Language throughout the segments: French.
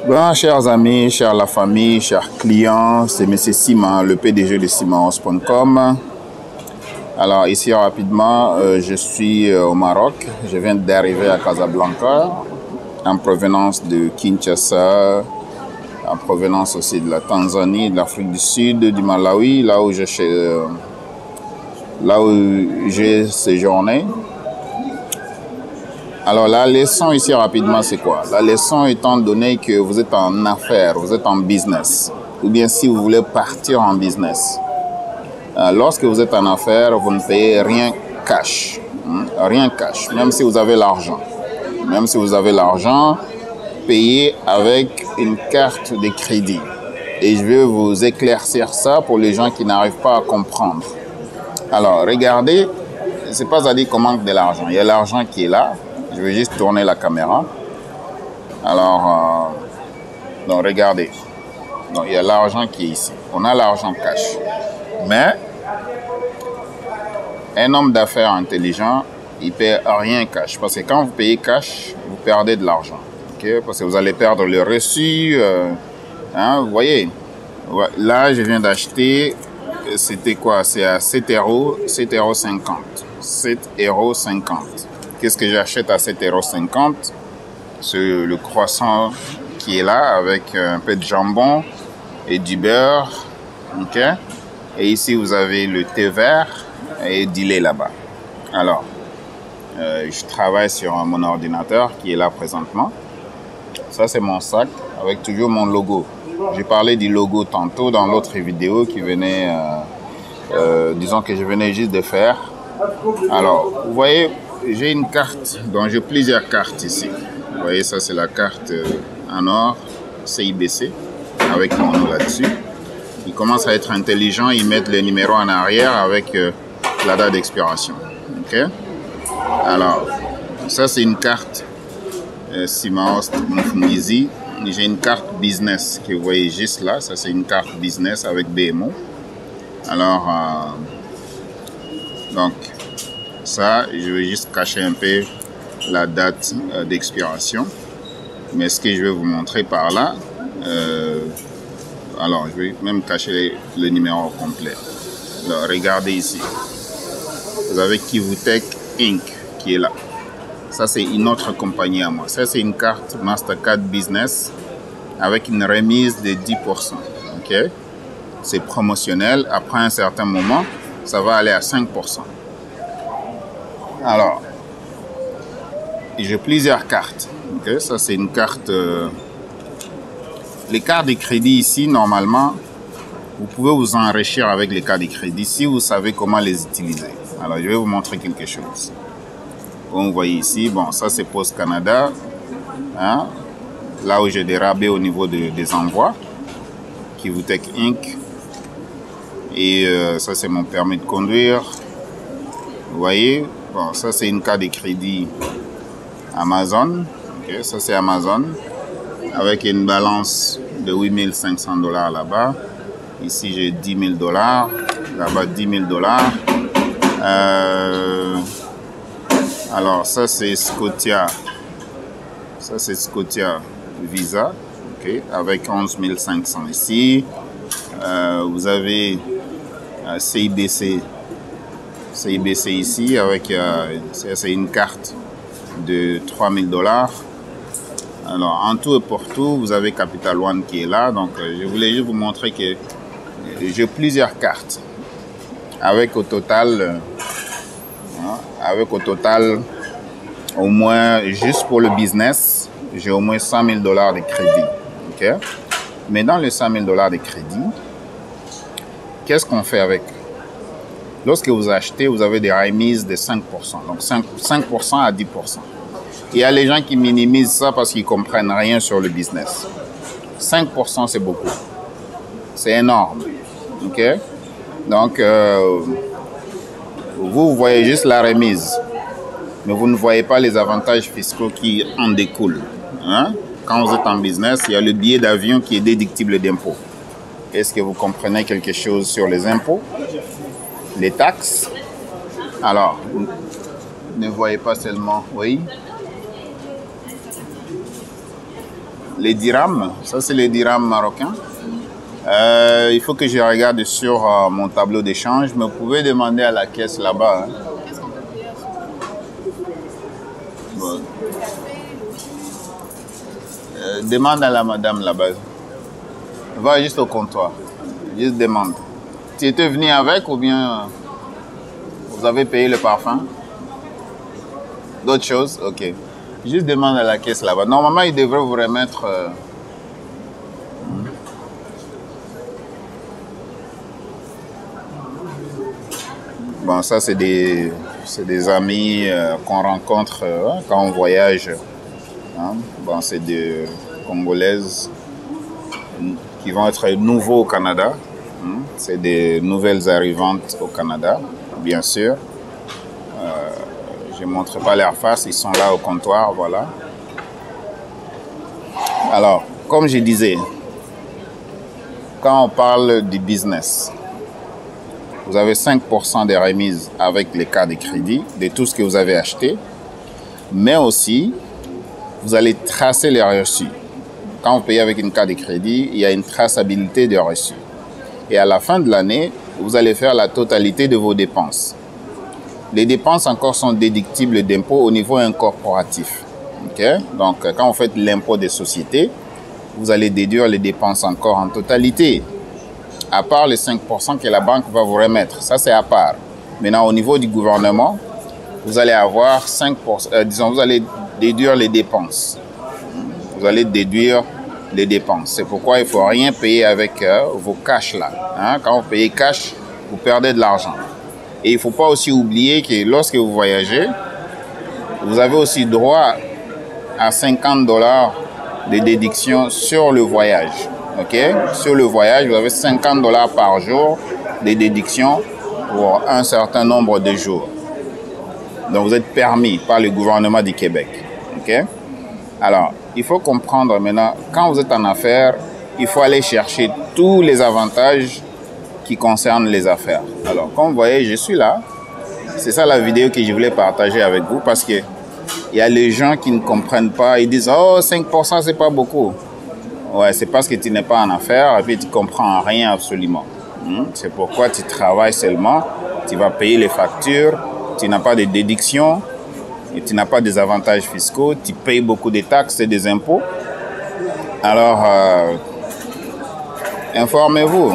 Bon, chers amis, chers la famille, chers clients, c'est M. Simon, le PDG de simonhouse.com. Alors ici rapidement, je suis au Maroc. Je viens d'arriver à Casablanca, en provenance de Kinshasa, en provenance aussi de la Tanzanie, de l'Afrique du Sud, du Malawi, là où j'ai séjourné. Alors la leçon ici rapidement c'est quoi? La leçon étant donné que vous êtes en affaires, vous êtes en business, ou bien si vous voulez partir en business. Lorsque vous êtes en affaires, vous ne payez rien cash, rien cash, même si vous avez l'argent. Même si vous avez l'argent, payez avec une carte de crédit. Et je vais vous éclaircir ça pour les gens qui n'arrivent pas à comprendre. Alors regardez, c'est pas à dire qu'on manque de l'argent, il y a l'argent qui est là. Je vais juste tourner la caméra. Alors, donc regardez. Donc, il y a l'argent qui est ici. On a l'argent cash. Mais, un homme d'affaires intelligent, il ne paie rien cash. Parce que quand vous payez cash, vous perdez de l'argent. Okay? Parce que vous allez perdre le reçu. Vous voyez. Là, je viens d'acheter. C'était quoi? C'est à 7 €, 7,50 €. 7,50 €. Qu'est-ce que j'achète à 7,50 €? C'est le croissant qui est là avec un peu de jambon et du beurre. Ok. Et ici, vous avez le thé vert et du lait là-bas. Alors, je travaille sur mon ordinateur qui est là présentement. Ça, c'est mon sac avec toujours mon logo. J'ai parlé du logo tantôt dans l'autre vidéo qui venait, disons que je venais juste de faire. Alors, vous voyez, j'ai une carte, donc j'ai plusieurs cartes ici. Vous voyez, ça c'est la carte en or, CIBC, avec mon nom là-dessus. Ils commencent à être intelligents, ils mettent les numéros en arrière avec la date d'expiration. Ok. Alors, ça c'est une carte Simonhouse Mufngizi. J'ai une carte business que vous voyez juste là, ça c'est une carte business avec BMO. Alors, donc, ça, je vais juste cacher un peu la date d'expiration. Mais ce que je vais vous montrer par là, alors je vais même cacher le numéro complet. Alors, regardez ici. Vous avez Kivutech Inc. qui est là. Ça, c'est une autre compagnie à moi. Ça, c'est une carte Mastercard Business avec une remise de 10%. Ok? C'est promotionnel. Après un certain moment, ça va aller à 5%. Alors, j'ai plusieurs cartes. Okay? Ça, c'est une carte... Les cartes de crédit ici, normalement, vous pouvez vous enrichir avec les cartes de crédit si vous savez comment les utiliser. Alors, je vais vous montrer quelque chose. Comme vous voyez ici, bon, ça, c'est Post Canada. Hein? Là où j'ai des rabais au niveau des envois. Kivutech Inc. Et ça, c'est mon permis de conduire. Vous voyez? Bon, ça c'est une carte de crédit Amazon. Okay, ça c'est Amazon. Avec une balance de 8 500 $ là-bas. Ici j'ai 10 000 $. Là-bas 10 000 $. Alors ça c'est Scotia. Ça c'est Scotia Visa. Okay, avec 11 500 ici. Vous avez CIBC. CIBC ici avec c'est une carte de 3 000 $. Alors en tout et pour tout, vous avez Capital One qui est là. Donc je voulais juste vous montrer que j'ai plusieurs cartes avec au total au moins juste pour le business, j'ai au moins 100 000 $ de crédit. Ok. Mais dans les 100 000 $ de crédit, qu'est-ce qu'on fait avec? Lorsque vous achetez, vous avez des remises de 5%. Donc 5% à 10%. Il y a les gens qui minimisent ça parce qu'ils ne comprennent rien sur le business. 5% c'est beaucoup. C'est énorme. Ok? Donc, vous voyez juste la remise. Mais vous ne voyez pas les avantages fiscaux qui en découlent. Hein? Quand vous êtes en business, il y a le billet d'avion qui est déductible d'impôts. Est-ce que vous comprenez quelque chose sur les impôts? Les taxes? Alors, ne voyez pas seulement... Oui? les dirhams. Ça, c'est les dirhams marocains. Il faut que je regarde sur mon tableau d'échange, mais vous pouvez demander à la caisse là-bas. Hein. Qu'est-ce qu'on peut payer Bon. Demande à la madame là-bas. Va juste au comptoir. Juste demande. Tu étais venu avec ou bien vous avez payé le parfum? D'autres choses? Ok. Juste demande à la caisse là-bas. Normalement, ils devraient vous remettre... Bon, ça, c'est des amis qu'on rencontre quand on voyage. Hein? Bon, c'est des Congolaises qui vont être nouveaux au Canada. Hein? C'est des nouvelles arrivantes au Canada, bien sûr. Je ne montre pas leur face, ils sont là au comptoir, voilà. Alors, comme je disais, quand on parle du business, vous avez 5% de remise avec les cartes de crédit de tout ce que vous avez acheté, mais aussi, vous allez tracer les reçus. Quand vous payez avec une carte de crédit, il y a une traçabilité des reçus. Et à la fin de l'année, vous allez faire la totalité de vos dépenses. Les dépenses encore sont déductibles d'impôts au niveau incorporatif. Okay? Donc, quand vous faites l'impôt des sociétés, vous allez déduire les dépenses encore en totalité. À part les 5% que la banque va vous remettre. Ça, c'est à part. Maintenant, au niveau du gouvernement, vous allez avoir 5%, disons, vous allez déduire les dépenses. Vous allez déduire les dépenses. C'est pourquoi il ne faut rien payer avec vos cash là. Hein? Quand vous payez cash, vous perdez de l'argent. Et il ne faut pas aussi oublier que lorsque vous voyagez, vous avez aussi droit à 50 $ de déduction sur le voyage. Okay? Sur le voyage, vous avez 50 $ par jour de déduction pour un certain nombre de jours. Donc, vous êtes permis par le gouvernement du Québec. Okay? Alors, il faut comprendre maintenant, quand vous êtes en affaires, il faut aller chercher tous les avantages qui concernent les affaires. Alors, comme vous voyez, je suis là. C'est ça la vidéo que je voulais partager avec vous parce que il y a les gens qui ne comprennent pas. Ils disent, oh, 5%, c'est pas beaucoup. Ouais, c'est parce que tu n'es pas en affaires et puis tu ne comprends rien absolument. C'est pourquoi tu travailles seulement, tu vas payer les factures, tu n'as pas de déduction, et tu n'as pas des avantages fiscaux, tu payes beaucoup de taxes et des impôts. Alors, informez-vous,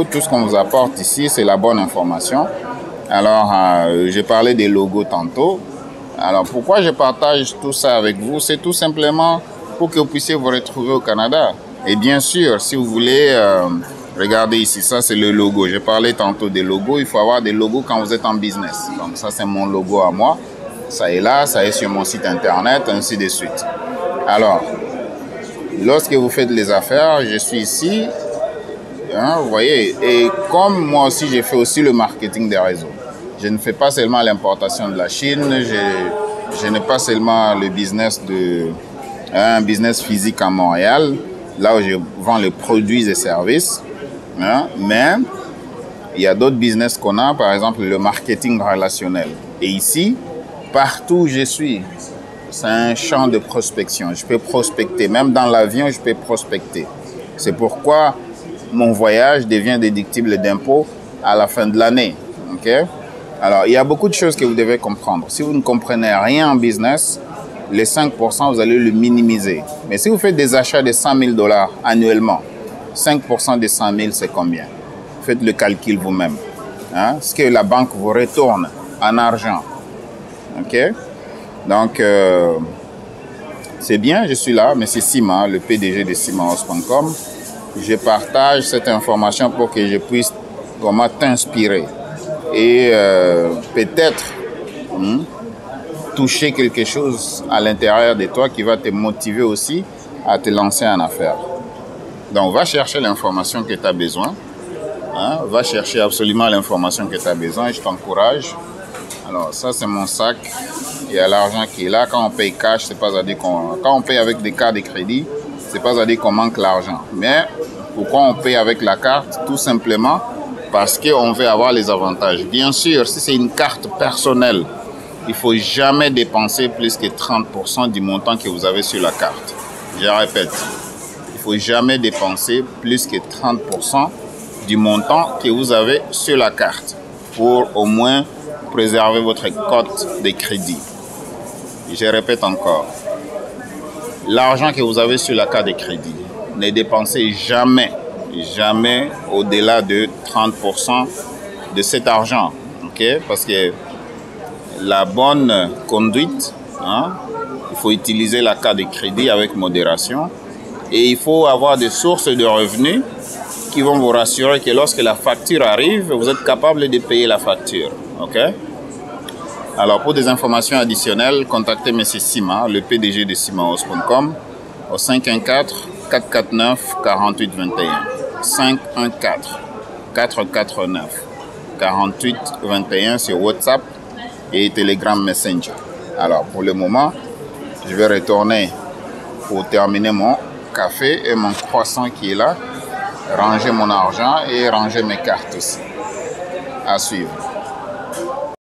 tout ce qu'on vous apporte ici, c'est la bonne information. Alors, j'ai parlé des logos tantôt. Alors, pourquoi je partage tout ça avec vous? C'est tout simplement pour que vous puissiez vous retrouver au Canada. Et bien sûr, si vous voulez, regardez ici, ça c'est le logo. J'ai parlé tantôt des logos, il faut avoir des logos quand vous êtes en business. Donc ça c'est mon logo à moi. Ça est là, ça est sur mon site internet, ainsi de suite. Alors, lorsque vous faites les affaires, je suis ici, hein, vous voyez, et comme moi aussi, j'ai fait aussi le marketing des réseaux. Je ne fais pas seulement l'importation de la Chine, je n'ai pas seulement le business un business physique à Montréal, là où je vends les produits et services, hein, mais il y a d'autres business qu'on a, par exemple le marketing relationnel. Et ici, partout où je suis, c'est un champ de prospection. Je peux prospecter, même dans l'avion, je peux prospecter. C'est pourquoi mon voyage devient déductible d'impôts à la fin de l'année. Okay? Alors, il y a beaucoup de choses que vous devez comprendre. Si vous ne comprenez rien en business, les 5%, vous allez le minimiser. Mais si vous faites des achats de 100 000 $ annuellement, 5% de 100 000, c'est combien? Faites le calcul vous-même. Hein? Ce que la banque vous retourne en argent. OK? Donc, c'est bien, je suis là, mais c'est Sima, le PDG de simaos.com. Je partage cette information pour que je puisse vraiment t'inspirer. Et peut-être... toucher quelque chose à l'intérieur de toi qui va te motiver aussi à te lancer en affaires. Donc, va chercher l'information que tu as besoin. Hein? Va chercher absolument l'information que tu as besoin. Je t'encourage. Alors, ça, c'est mon sac. Il y a l'argent qui est là. Quand on paye cash, c'est pas à dire quand on paye avec des cartes de crédit, c'est pas à dire qu'on manque l'argent. Mais pourquoi on paye avec la carte? Tout simplement parce qu'on veut avoir les avantages. Bien sûr, si c'est une carte personnelle, il ne faut jamais dépenser plus que 30% du montant que vous avez sur la carte. Je répète, il ne faut jamais dépenser plus que 30% du montant que vous avez sur la carte pour au moins préserver votre cote de crédit. Je répète encore, l'argent que vous avez sur la carte de crédit, ne dépensez jamais au-delà de 30% de cet argent. Okay? Parce que la bonne conduite, il faut utiliser la carte de crédit avec modération et il faut avoir des sources de revenus qui vont vous rassurer que lorsque la facture arrive, vous êtes capable de payer la facture. Okay? Alors, pour des informations additionnelles, contactez M. Sima, le PDG de simahouse.com au 514-449-4821. 514-449-4821 sur WhatsApp et Telegram Messenger. Alors, pour le moment, je vais retourner pour terminer mon café et mon croissant qui est là, ranger mon argent et ranger mes cartes aussi. À suivre.